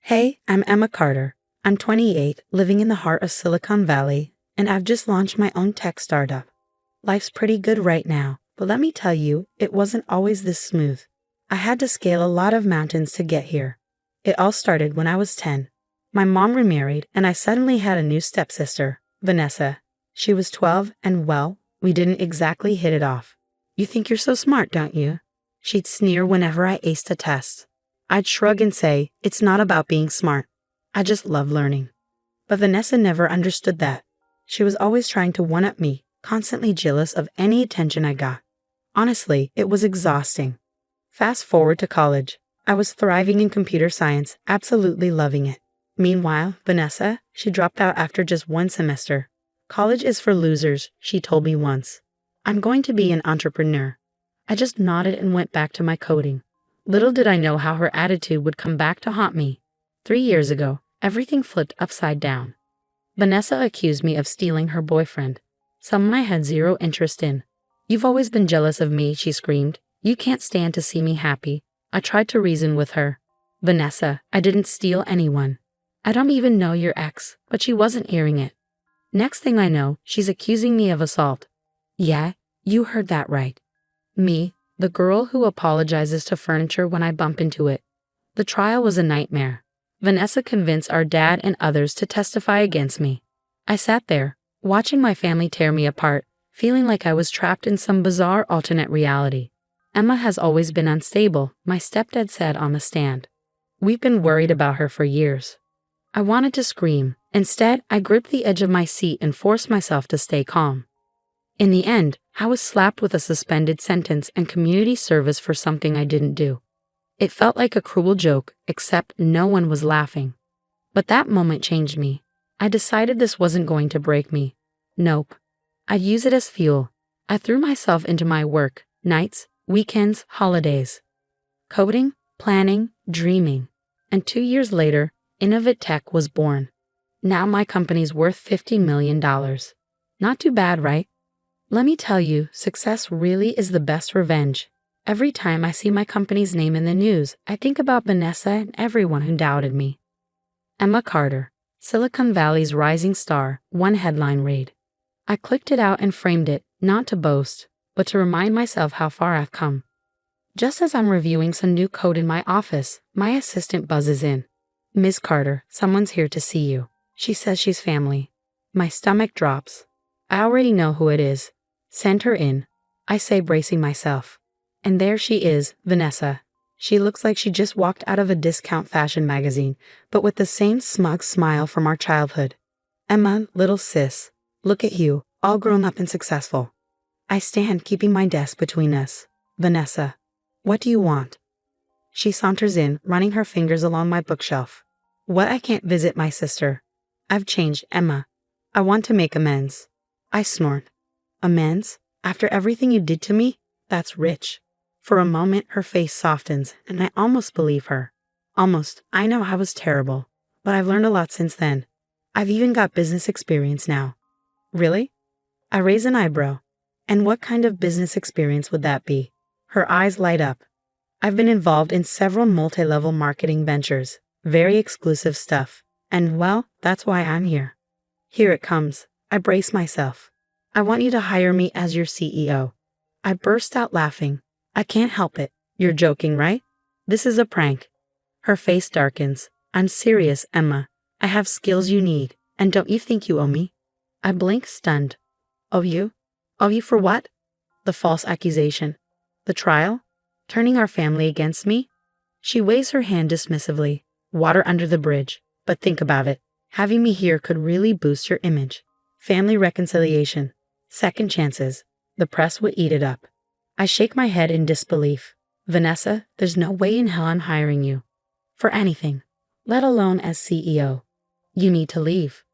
Hey, I'm Emma Carter. I'm 28, living in the heart of Silicon Valley, and I've just launched my own tech startup. Life's pretty good right now, but let me tell you, it wasn't always this smooth. I had to scale a lot of mountains to get here. It all started when I was 10. My mom remarried, and I suddenly had a new stepsister, Vanessa. She was 12, and well, we didn't exactly hit it off. "You think you're so smart, don't you?" She'd sneer whenever I aced a test. I'd shrug and say, "It's not about being smart. I just love learning." But Vanessa never understood that. She was always trying to one-up me, constantly jealous of any attention I got. Honestly, it was exhausting. Fast forward to college. I was thriving in computer science, absolutely loving it. Meanwhile, Vanessa, she dropped out after just one semester. "College is for losers," she told me once. "I'm going to be an entrepreneur." I just nodded and went back to my coding. Little did I know how her attitude would come back to haunt me. 3 years ago, everything flipped upside down. Vanessa accused me of stealing her boyfriend, someone I had zero interest in. "You've always been jealous of me," she screamed. "You can't stand to see me happy." I tried to reason with her. "Vanessa, I didn't steal anyone. I don't even know your ex," but she wasn't hearing it. Next thing I know, she's accusing me of assault. Yeah, you heard that right. Me, the girl who apologizes to furniture when I bump into it. The trial was a nightmare. Vanessa convinced our dad and others to testify against me. I sat there, watching my family tear me apart, feeling like I was trapped in some bizarre alternate reality. "Emma has always been unstable," my stepdad said on the stand. "We've been worried about her for years." I wanted to scream. Instead, I gripped the edge of my seat and forced myself to stay calm. In the end, I was slapped with a suspended sentence and community service for something I didn't do. It felt like a cruel joke, except no one was laughing. But that moment changed me. I decided this wasn't going to break me. Nope. I'd use it as fuel. I threw myself into my work, nights, weekends, holidays. Coding, planning, dreaming. And 2 years later, Innovate Tech was born. Now my company's worth $50 million. Not too bad, right? Let me tell you, success really is the best revenge. Every time I see my company's name in the news, I think about Vanessa and everyone who doubted me. Emma Carter, Silicon Valley's rising star, one headline read. I clicked it out and framed it, not to boast, but to remind myself how far I've come. Just as I'm reviewing some new code in my office, my assistant buzzes in. "Ms. Carter, someone's here to see you." She says she's family. My stomach drops. I already know who it is. "Send her in," I say, bracing myself. And there she is, Vanessa. She looks like she just walked out of a discount fashion magazine, but with the same smug smile from our childhood. "Emma, little sis, look at you, all grown up and successful." I stand, keeping my desk between us. "Vanessa, what do you want?" She saunters in, running her fingers along my bookshelf. "What, I can't visit my sister? I've changed, Emma. I want to make amends." I snort. "Amends? After everything you did to me? That's rich." For a moment, her face softens, and I almost believe her. Almost. I know I was terrible, but I've learned a lot since then. I've even got business experience now. "Really?" I raise an eyebrow. "And what kind of business experience would that be?" Her eyes light up. "I've been involved in several multi-level marketing ventures, very exclusive stuff, and well, that's why I'm here." Here it comes. I brace myself. "I want you to hire me as your CEO." I burst out laughing. "I can't help it. You're joking, right? This is a prank." Her face darkens. "I'm serious, Emma. I have skills you need, and don't you think you owe me?" I blink, stunned. "Owe you? Owe you for what?" The false accusation. The trial? Turning our family against me? She waves her hand dismissively. "Water under the bridge. But think about it. Having me here could really boost your image. Family reconciliation. Second chances. The press would eat it up." I shake my head in disbelief. "Vanessa, there's no way in hell I'm hiring you. For anything. Let alone as CEO. You need to leave.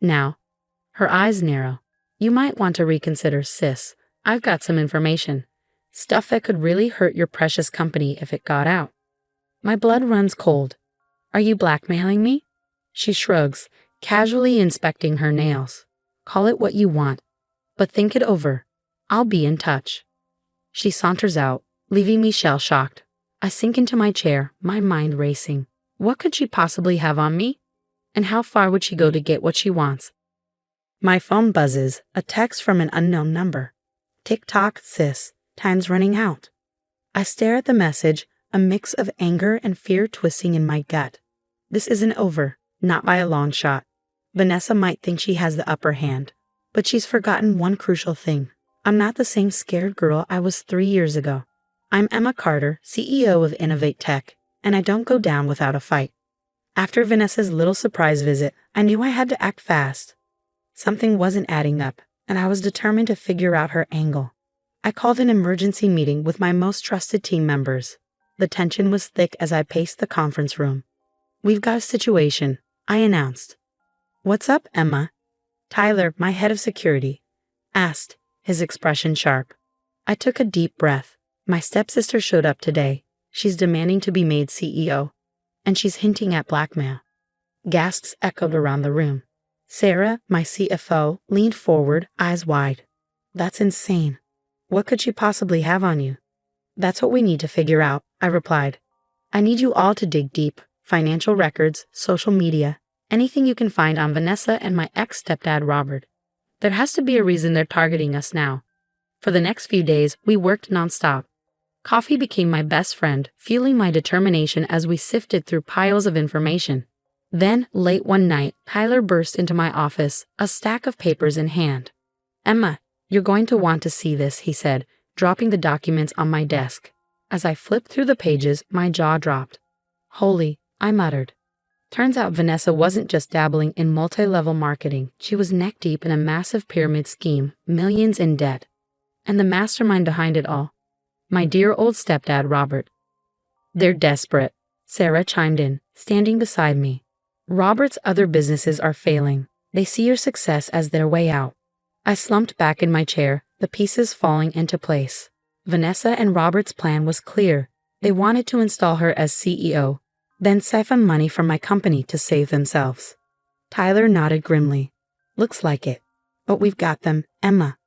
Now." Her eyes narrow. "You might want to reconsider, sis. I've got some information. Stuff that could really hurt your precious company if it got out." My blood runs cold. "Are you blackmailing me?" She shrugs, casually inspecting her nails. "Call it what you want. But think it over. I'll be in touch." She saunters out, leaving me shell-shocked. I sink into my chair, my mind racing. What could she possibly have on me? And how far would she go to get what she wants? My phone buzzes, a text from an unknown number. Tick-tock, sis, time's running out. I stare at the message, a mix of anger and fear twisting in my gut. This isn't over, not by a long shot. Vanessa might think she has the upper hand, but she's forgotten one crucial thing. I'm not the same scared girl I was 3 years ago. I'm Emma Carter, CEO of Innovate Tech, and I don't go down without a fight. After Vanessa's little surprise visit, I knew I had to act fast. Something wasn't adding up, and I was determined to figure out her angle. I called an emergency meeting with my most trusted team members. The tension was thick as I paced the conference room. "We've got a situation," I announced. "What's up, Emma?" Tyler, my head of security, asked, his expression sharp. I took a deep breath. My stepsister showed up today. She's demanding to be made CEO. And she's hinting at blackmail. Gasps echoed around the room. Sarah, my CFO, leaned forward, eyes wide. "That's insane. What could she possibly have on you?" "That's what we need to figure out," I replied. "I need you all to dig deep. Financial records, social media, anything you can find on Vanessa and my ex-stepdad Robert. There has to be a reason they're targeting us now." For the next few days, we worked nonstop. Coffee became my best friend, fueling my determination as we sifted through piles of information. Then, late one night, Tyler burst into my office, a stack of papers in hand. "Emma, you're going to want to see this," he said, dropping the documents on my desk. As I flipped through the pages, my jaw dropped. "Holy," I muttered. Turns out Vanessa wasn't just dabbling in multi-level marketing. She was neck-deep in a massive pyramid scheme, millions in debt. And the mastermind behind it all? My dear old stepdad, Robert. "They're desperate," Sarah chimed in, standing beside me. "Robert's other businesses are failing. They see your success as their way out." I slumped back in my chair, the pieces falling into place. Vanessa and Robert's plan was clear. They wanted to install her as CEO, then siphon money from my company to save themselves. Tyler nodded grimly. "Looks like it. But we've got them, Emma.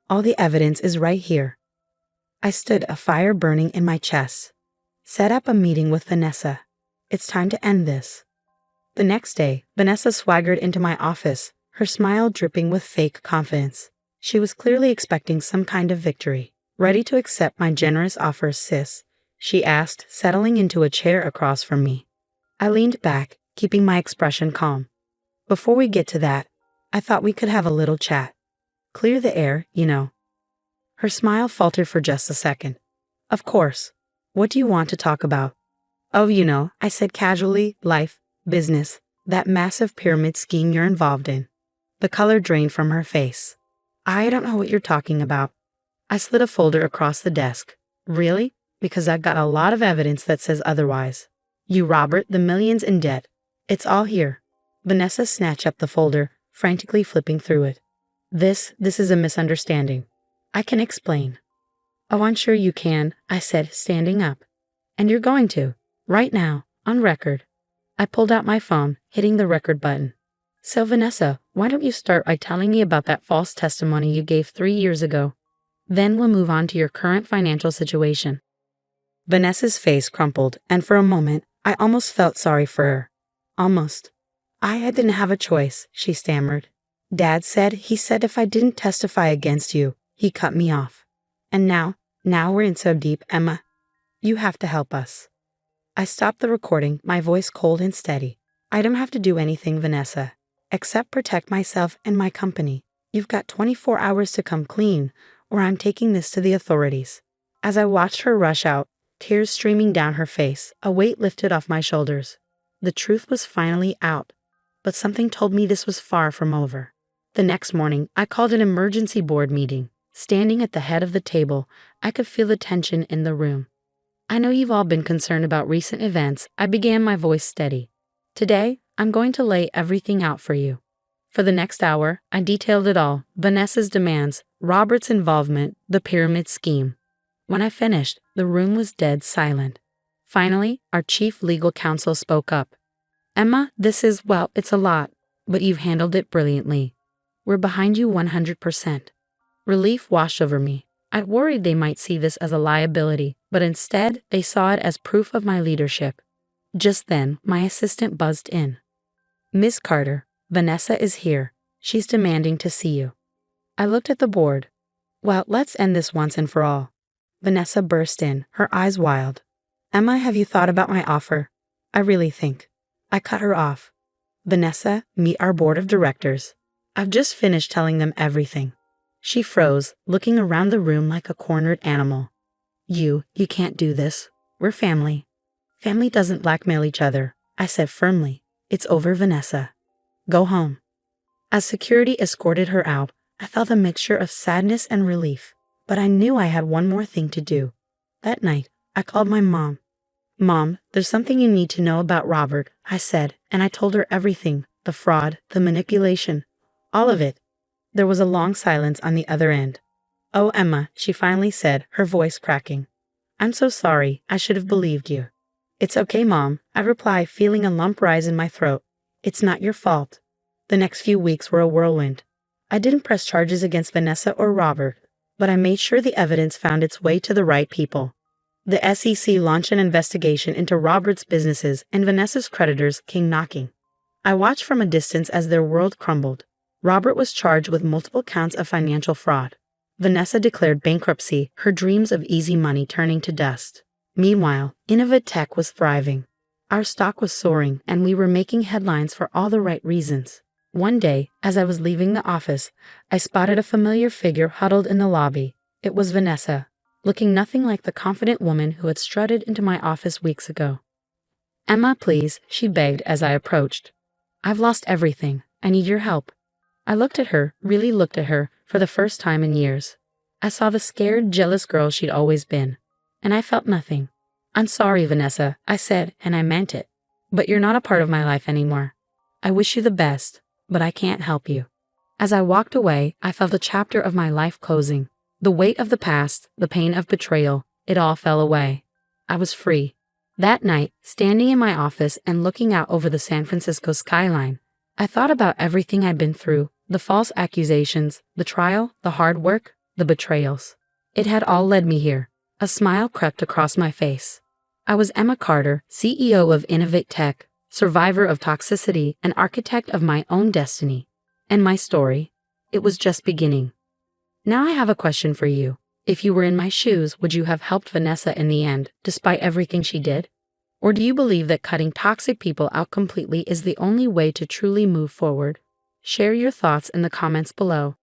All the evidence is right here." I stood, a fire burning in my chest. "Set up a meeting with Vanessa. It's time to end this." The next day, Vanessa swaggered into my office, her smile dripping with fake confidence. She was clearly expecting some kind of victory. "Ready to accept my generous offer, sis?" she asked, settling into a chair across from me. I leaned back, keeping my expression calm. "Before we get to that, I thought we could have a little chat. Clear the air, you know." Her smile faltered for just a second. "Of course. What do you want to talk about?" "Oh, you know," I said casually, "life, business, that massive pyramid scheme you're involved in." The color drained from her face. "I don't know what you're talking about." I slid a folder across the desk. "Really? Because I've got a lot of evidence that says otherwise. You, Robert, the millions in debt. It's all here." Vanessa snatched up the folder, frantically flipping through it. This is a misunderstanding. I can explain." "Oh, I'm sure you can," I said, standing up. "And you're going to. Right now, on record." I pulled out my phone, hitting the record button. "So, Vanessa, why don't you start by telling me about that false testimony you gave 3 years ago? Then we'll move on to your current financial situation." Vanessa's face crumpled, and for a moment, I almost felt sorry for her. Almost. "I didn't have a choice," she stammered. He said if I didn't testify against you, he cut me off. And now we're in so deep, Emma. You have to help us." I stopped the recording, my voice cold and steady. "I don't have to do anything, Vanessa, except protect myself and my company. You've got 24 hours to come clean, or I'm taking this to the authorities." As I watched her rush out, tears streaming down her face, a weight lifted off my shoulders. The truth was finally out, but something told me this was far from over. The next morning, I called an emergency board meeting. Standing at the head of the table, I could feel the tension in the room. "I know you've all been concerned about recent events," I began, my voice steady. "Today, I'm going to lay everything out for you." For the next hour, I detailed it all: Vanessa's demands, Robert's involvement, the pyramid scheme. When I finished, the room was dead silent. Finally, our chief legal counsel spoke up. "Emma, it's a lot, but you've handled it brilliantly. We're behind you 100%. Relief washed over me. I'd worried they might see this as a liability, but instead, they saw it as proof of my leadership. Just then, my assistant buzzed in. Miss Carter, Vanessa is here. She's demanding to see you. I looked at the board. Well, let's end this once and for all. Vanessa burst in, her eyes wild. Emma, have you thought about my offer? I really think. I cut her off. Vanessa, meet our board of directors. I've just finished telling them everything. She froze, looking around the room like a cornered animal. You can't do this. We're family. Family doesn't blackmail each other, I said firmly. It's over, Vanessa. Go home. As security escorted her out, I felt a mixture of sadness and relief, but I knew I had one more thing to do. That night, I called my mom. Mom, there's something you need to know about Robert, I said, and I told her everything, the fraud, the manipulation, all of it. There was a long silence on the other end. Oh, Emma, she finally said, her voice cracking. I'm so sorry, I should have believed you. It's okay, Mom, I replied, feeling a lump rise in my throat. It's not your fault. The next few weeks were a whirlwind. I didn't press charges against Vanessa or Robert, but I made sure the evidence found its way to the right people. The SEC launched an investigation into Robert's businesses, and Vanessa's creditors came knocking. I watched from a distance as their world crumbled. Robert was charged with multiple counts of financial fraud. Vanessa declared bankruptcy, her dreams of easy money turning to dust. Meanwhile, Innovative Tech was thriving. Our stock was soaring, and we were making headlines for all the right reasons. One day, as I was leaving the office, I spotted a familiar figure huddled in the lobby. It was Vanessa, looking nothing like the confident woman who had strutted into my office weeks ago. Emma, please, she begged as I approached. I've lost everything. I need your help. I looked at her, really looked at her, for the first time in years. I saw the scared, jealous girl she'd always been, and I felt nothing. I'm sorry, Vanessa, I said, and I meant it. But you're not a part of my life anymore. I wish you the best, but I can't help you. As I walked away, I felt a chapter of my life closing. The weight of the past, the pain of betrayal, it all fell away. I was free. That night, standing in my office and looking out over the San Francisco skyline, I thought about everything I'd been through, the false accusations, the trial, the hard work, the betrayals. It had all led me here. A smile crept across my face. I was Emma Carter, CEO of Innovative Tech, survivor of toxicity and architect of my own destiny. And my story? It was just beginning. Now I have a question for you. If you were in my shoes, would you have helped Vanessa in the end, despite everything she did? Or do you believe that cutting toxic people out completely is the only way to truly move forward? Share your thoughts in the comments below.